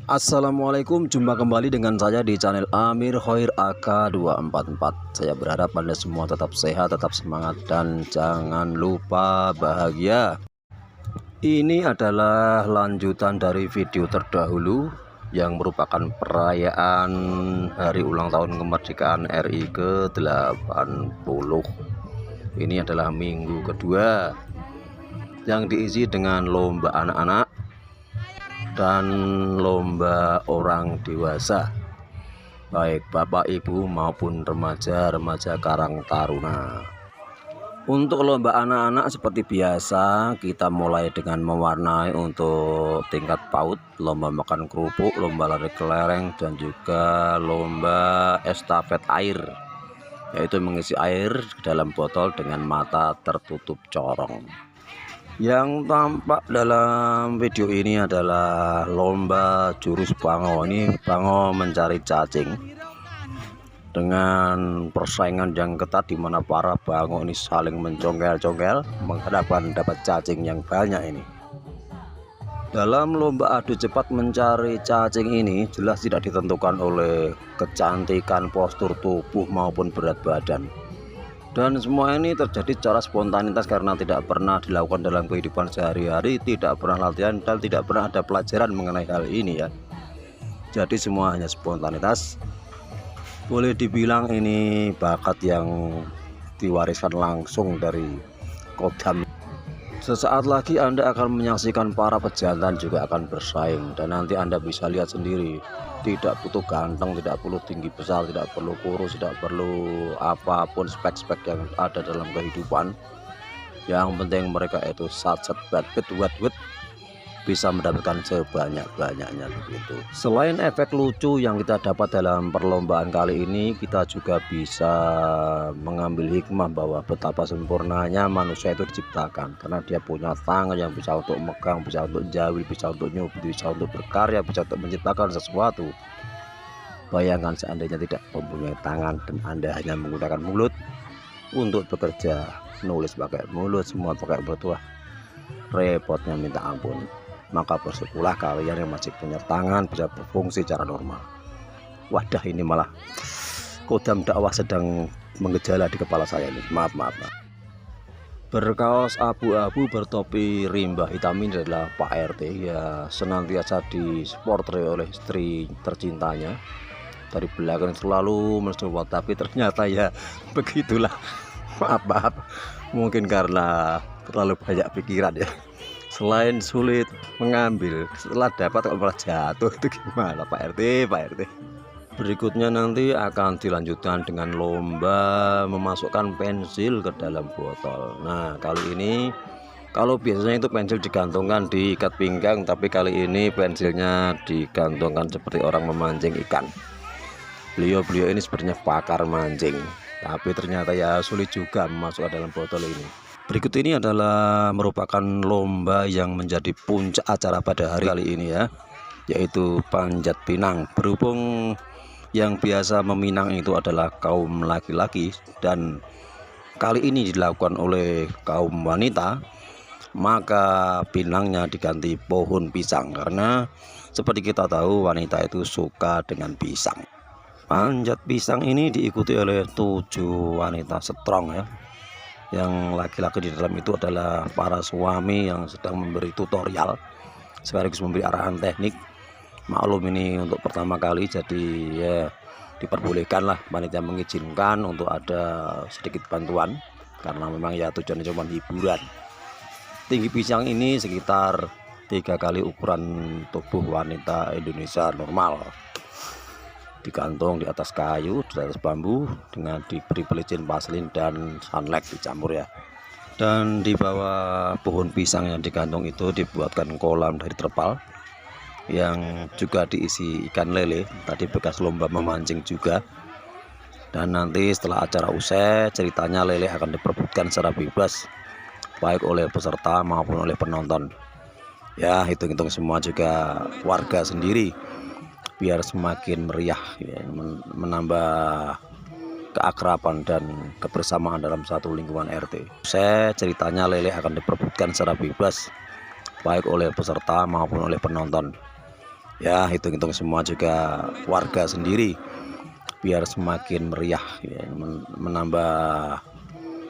Assalamualaikum, jumpa kembali dengan saya di channel Amir Khair AK244. Saya berharap Anda semua tetap sehat, tetap semangat, dan jangan lupa bahagia. Ini adalah lanjutan dari video terdahulu yang merupakan perayaan hari ulang tahun kemerdekaan RI ke-80. Ini adalah minggu kedua yang diisi dengan lomba anak-anak dan lomba orang dewasa, baik bapak ibu maupun remaja-remaja Karang Taruna. Untuk lomba anak-anak seperti biasa, kita mulai dengan mewarnai untuk tingkat PAUD, lomba makan kerupuk, lomba lari kelereng, dan juga lomba estafet air, yaitu mengisi air dalam botol dengan mata tertutup corong. Yang tampak dalam video ini adalah lomba jurus bango. Ini bango mencari cacing dengan persaingan yang ketat, di mana para bango ini saling mencongkel-congkel menghadapkan dapat cacing yang banyak ini. Dalam lomba adu cepat mencari cacing ini jelas tidak ditentukan oleh kecantikan postur tubuh maupun berat badan. Dan semua ini terjadi secara spontanitas karena tidak pernah dilakukan dalam kehidupan sehari-hari, tidak pernah latihan, dan tidak pernah ada pelajaran mengenai hal ini ya. Jadi semua hanya spontanitas. Boleh dibilang ini bakat yang diwariskan langsung dari Kodam. Sesaat lagi Anda akan menyaksikan para pejantan juga akan bersaing, dan nanti Anda bisa lihat sendiri. Tidak butuh ganteng, tidak perlu tinggi besar, tidak perlu kurus, tidak perlu apapun spek-spek yang ada dalam kehidupan. Yang penting mereka itu sat-sat bat-bet wet-wet bisa mendapatkan sebanyak-banyaknya begitu. Selain efek lucu yang kita dapat dalam perlombaan kali ini, kita juga bisa mengambil hikmah bahwa betapa sempurnanya manusia itu diciptakan, karena dia punya tangan yang bisa untuk megang, bisa untuk jawil, bisa untuk nyubit, bisa untuk berkarya, bisa untuk menciptakan sesuatu. Bayangkan seandainya tidak mempunyai tangan dan Anda hanya menggunakan mulut untuk bekerja, nulis pakai mulut, semua pakai mulut, wah repotnya minta ampun. Maka bersyukurlah kalian yang masih punya tangan bisa berfungsi secara normal. Wadah, ini malah Kodam dakwah sedang menggejala di kepala saya ini. Maaf. Berkaos abu-abu bertopi rimba hitam ini adalah Pak RT, ya senantiasa disportret oleh istri tercintanya. Dari belakang selalu mensupport, tapi ternyata ya begitulah. Maaf, mungkin karena terlalu banyak pikiran ya. Selain sulit mengambil, setelah dapat kok malah jatuh, itu gimana Pak RT? Berikutnya nanti akan dilanjutkan dengan lomba memasukkan pensil ke dalam botol. Nah kali ini, kalau biasanya itu pensil digantungkan di ikat pinggang, tapi kali ini pensilnya digantungkan seperti orang memancing ikan. Beliau ini sebenarnya pakar mancing, tapi ternyata ya sulit juga memasukkan dalam botol ini. Berikut ini adalah merupakan lomba yang menjadi puncak acara pada hari kali ini ya, yaitu panjat pinang. Berhubung yang biasa meminang itu adalah kaum laki-laki dan kali ini dilakukan oleh kaum wanita, maka pinangnya diganti pohon pisang, karena seperti kita tahu wanita itu suka dengan pisang. Panjat pisang ini diikuti oleh 7 wanita strong ya. Yang laki-laki di dalam itu adalah para suami yang sedang memberi tutorial sekaligus memberi arahan teknik. Maklum ini untuk pertama kali, jadi ya diperbolehkanlah panitia mengizinkan untuk ada sedikit bantuan, karena memang ya tujuannya cuma hiburan. Tinggi pisang ini sekitar 3 kali ukuran tubuh wanita Indonesia normal. Digantung di atas kayu, di atas bambu, dengan diberi pelicin vaselin dan sunlight dicampur ya. Dan di bawah pohon pisang yang digantung itu dibuatkan kolam dari terpal yang juga diisi ikan lele, tadi bekas lomba memancing juga. Dan nanti setelah acara usai, ceritanya lele akan diperebutkan secara bebas, baik oleh peserta maupun oleh penonton. Ya hitung-hitung semua juga warga sendiri, biar semakin meriah ya, menambah keakraban dan kebersamaan dalam satu lingkungan RT. Saya ceritanya lele akan diperebutkan secara bebas baik oleh peserta maupun oleh penonton. Ya, hitung-hitung semua juga warga sendiri biar semakin meriah ya, menambah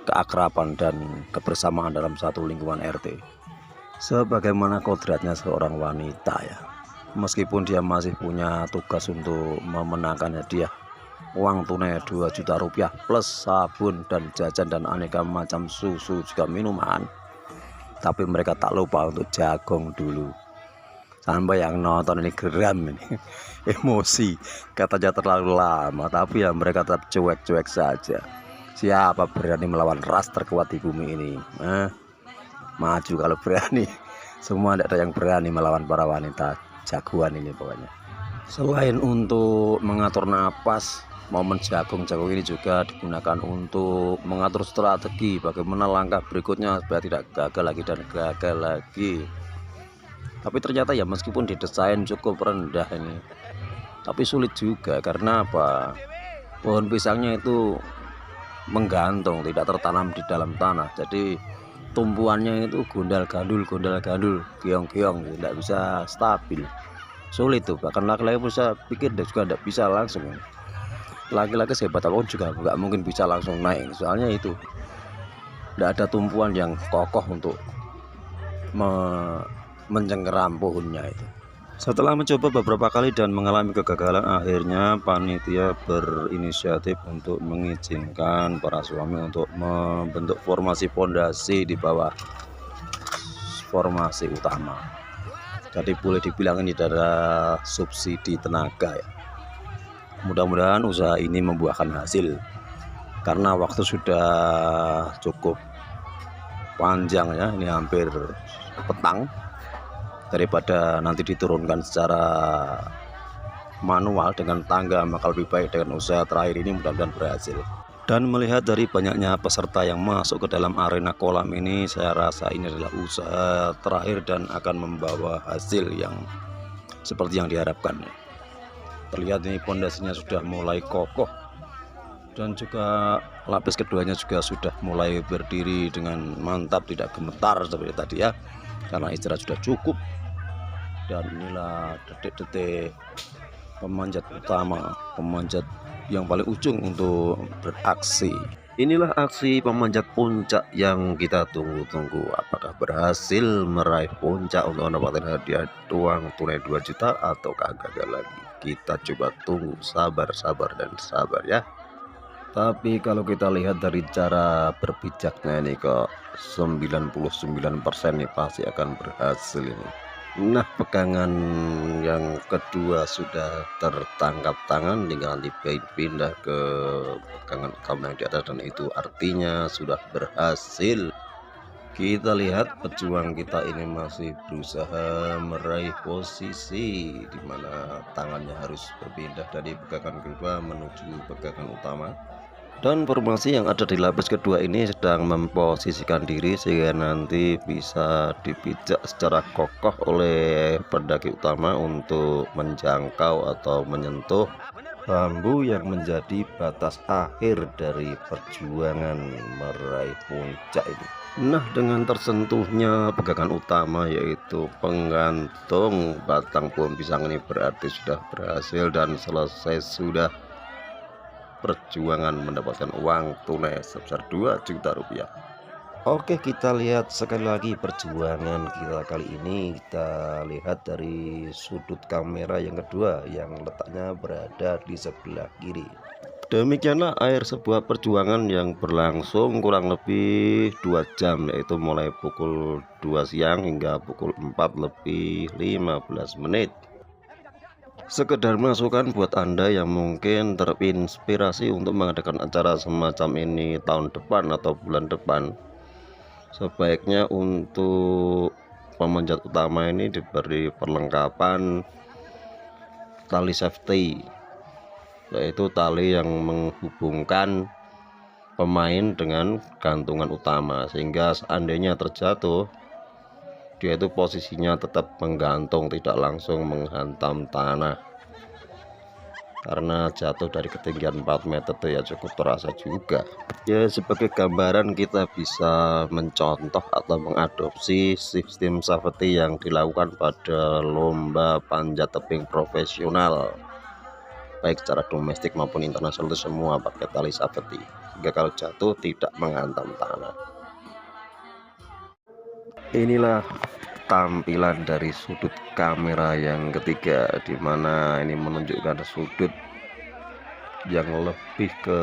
keakraban dan kebersamaan dalam satu lingkungan RT. Sebagaimana kodratnya seorang wanita ya, meskipun dia masih punya tugas untuk memenangkan hadiah uang tunai 2 juta rupiah plus sabun dan jajan dan aneka macam susu juga minuman, tapi mereka tak lupa untuk jagong dulu. Sampai yang nonton ini geram ini emosi, katanya terlalu lama, tapi ya mereka tetap cuek-cuek saja. Siapa berani melawan ras terkuat di bumi ini? Maju kalau berani. Semua tidak ada yang berani melawan para wanita jagoan ini pokoknya. Selain untuk mengatur napas, momen jagung-jagung ini juga digunakan untuk mengatur strategi bagaimana langkah berikutnya supaya tidak gagal lagi dan gagal lagi. Tapi ternyata ya meskipun didesain cukup rendah ini, tapi sulit juga karena apa? Pohon pisangnya itu menggantung, tidak tertanam di dalam tanah. Jadi tumpuannya itu gondal-gandul, giong-giong, tidak bisa stabil. Sulit tuh, bahkan laki-laki bisa pikir dan juga tidak bisa langsung. Laki-laki sehebat apapun juga nggak mungkin bisa langsung naik, soalnya itu tidak ada tumpuan yang kokoh untuk mencengkeram pohonnya itu. Setelah mencoba beberapa kali dan mengalami kegagalan, akhirnya panitia berinisiatif untuk mengizinkan para suami untuk membentuk formasi pondasi di bawah formasi utama. Jadi boleh dibilang ini adalah subsidi tenaga ya. Mudah-mudahan usaha ini membuahkan hasil, karena waktu sudah cukup panjang ya, ini hampir petang. Daripada nanti diturunkan secara manual dengan tangga, maka lebih baik dengan usaha terakhir ini mudah-mudahan berhasil. Dan melihat dari banyaknya peserta yang masuk ke dalam arena kolam ini, saya rasa ini adalah usaha terakhir dan akan membawa hasil yang seperti yang diharapkan. Terlihat ini pondasinya sudah mulai kokoh dan juga lapis keduanya juga sudah mulai berdiri dengan mantap, tidak gemetar seperti tadi ya, karena istirahat sudah cukup. Dan inilah detik-detik pemanjat utama, pemanjat yang paling ujung untuk beraksi. Inilah aksi pemanjat puncak yang kita tunggu-tunggu. Apakah berhasil meraih puncak untuk mendapatkan hadiah uang tunai 2 juta ataukah gagal lagi? Kita coba tunggu, sabar dan sabar ya. Tapi kalau kita lihat dari cara berpijaknya ini kok 99% nih pasti akan berhasil ini. Nah, pegangan yang kedua sudah tertangkap tangan, tinggal dipindah ke pegangan utama yang di atas, dan itu artinya sudah berhasil. Kita lihat pejuang kita ini masih berusaha meraih posisi di mana tangannya harus berpindah dari pegangan kedua menuju pegangan utama. Dan formasi yang ada di lapis kedua ini sedang memposisikan diri sehingga nanti bisa dipijak secara kokoh oleh pendaki utama untuk menjangkau atau menyentuh bambu yang menjadi batas akhir dari perjuangan meraih puncak ini. Nah, dengan tersentuhnya pegangan utama yaitu penggantung batang pohon pisang ini berarti sudah berhasil dan selesai sudah perjuangan mendapatkan uang tunai sebesar 2 juta rupiah. Oke, kita lihat sekali lagi perjuangan kita kali ini. Kita lihat dari sudut kamera yang kedua yang letaknya berada di sebelah kiri. Demikianlah akhir sebuah perjuangan yang berlangsung kurang lebih 2 jam, yaitu mulai pukul 2 siang hingga pukul 4 lebih 15 menit. Sekedar masukan buat Anda yang mungkin terinspirasi untuk mengadakan acara semacam ini tahun depan atau bulan depan, sebaiknya untuk pemanjat utama ini diberi perlengkapan tali safety, yaitu tali yang menghubungkan pemain dengan gantungan utama, sehingga seandainya terjatuh dia itu posisinya tetap menggantung, tidak langsung menghantam tanah. karena jatuh dari ketinggian 4 meter itu ya cukup terasa juga. Ya, sebagai gambaran kita bisa mencontoh atau mengadopsi sistem safety yang dilakukan pada lomba panjat tebing profesional, baik secara domestik maupun internasional, itu semua pakai tali safety sehingga kalau jatuh tidak menghantam tanah. Inilah tampilan dari sudut kamera yang ketiga, dimana ini menunjukkan sudut yang lebih ke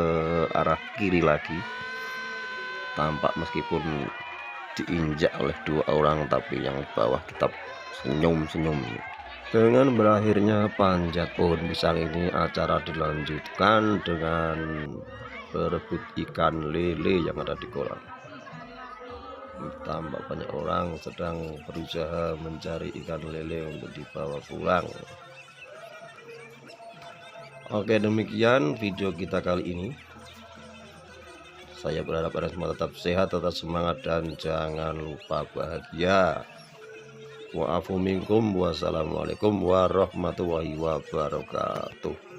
arah kiri lagi, tampak meskipun diinjak oleh 2 orang tapi yang bawah tetap senyum-senyum. Dengan berakhirnya panjat pohon pisang ini, acara dilanjutkan dengan berebut ikan lele yang ada di kolam. Tampak banyak orang sedang berusaha mencari ikan lele untuk dibawa pulang. Oke, demikian video kita kali ini. Saya berharap Anda semua tetap sehat, tetap semangat, dan jangan lupa bahagia. Wa'afu minkum, wassalamualaikum warahmatullahi wabarakatuh.